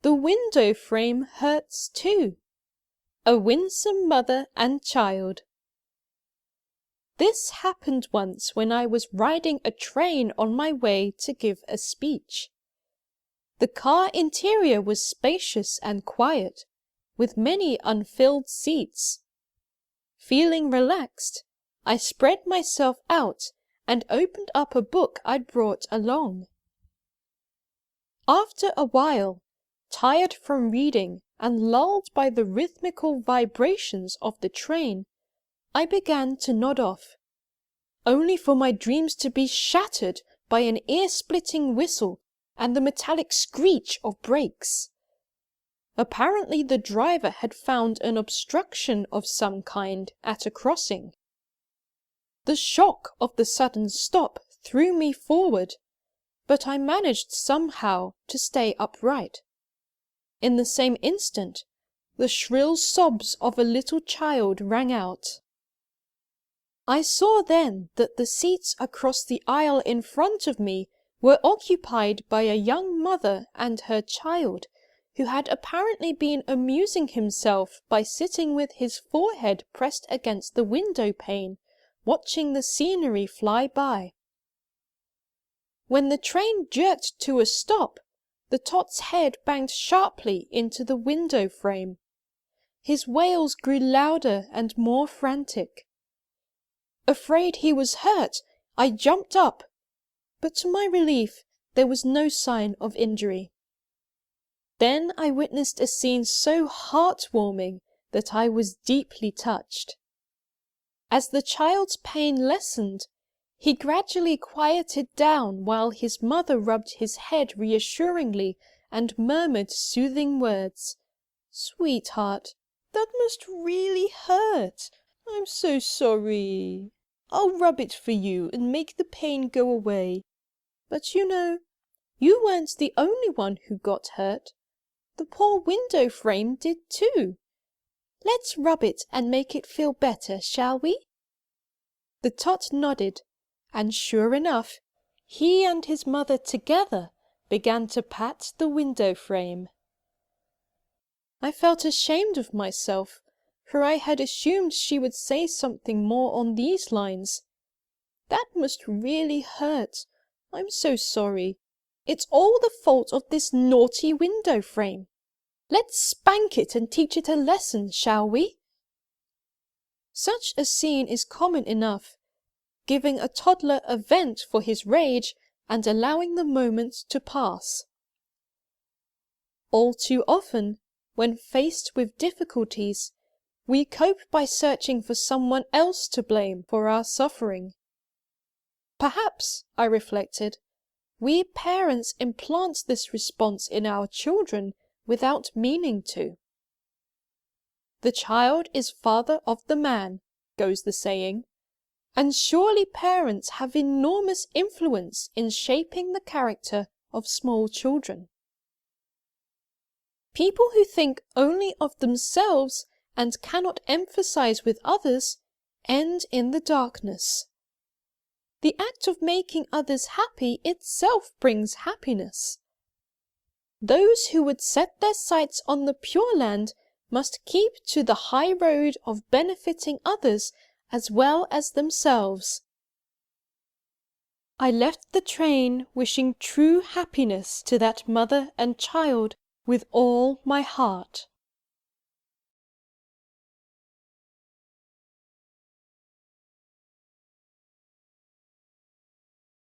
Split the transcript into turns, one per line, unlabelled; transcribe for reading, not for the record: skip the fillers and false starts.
The window frame hurts too. A winsome mother and child. This happened once when I was riding a train on my way to give a speech. The car interior was spacious and quiet, with many unfilled seats. Feeling relaxed, I spread myself out and opened up a book I'd brought along. After a while, tired from reading and lulled by the rhythmical vibrations of the train, I began to nod off, only for my dreams to be shattered by an ear-splitting whistle and the metallic screech of brakes. Apparently the driver had found an obstruction of some kind at a crossing. The shock of the sudden stop threw me forward, but I managed somehow to stay upright. In the same instant, the shrill sobs of a little child rang out. I saw then that the seats across the aisle in front of me were occupied by a young mother and her child, who had apparently been amusing himself by sitting with his forehead pressed against the window pane, watching the scenery fly by. When the train jerked to a stop, the tot's head banged sharply into the window frame. His wails grew louder and more frantic. Afraid he was hurt, I jumped up, but to my relief there was no sign of injury. Then I witnessed a scene so heartwarming that I was deeply touched. As the child's pain lessened, he gradually quieted down while his mother rubbed his head reassuringly and murmured soothing words. "Sweetheart, that must really hurt. I'm so sorry. I'll rub it for you and make the pain go away. But you know, you weren't the only one who got hurt. The poor window frame did too. Let's rub it and make it feel better, shall we?" The tot nodded, and sure enough, he and his mother together began to pat the window frame. I felt ashamed of myself, for I had assumed she would say something more on these lines. "That must really hurt. I'm so sorry. It's all the fault of this naughty window frame. Let's spank it and teach it a lesson, shall we?" Such a scene is common enough, giving a toddler a vent for his rage and allowing the moment to pass. All too often, when faced with difficulties, we cope by searching for someone else to blame for our suffering. Perhaps, I reflected, we parents implant this response in our children without meaning to. "The child is father of the man," goes the saying, and surely parents have enormous influence in shaping the character of small children. People who think only of themselves and cannot emphasize with others end in the darkness. The act of making others happy itself brings happiness. Those who would set their sights on the Pure Land must keep to the high road of benefiting others as well as themselves. I left the train wishing true happiness to that mother and child with all my heart.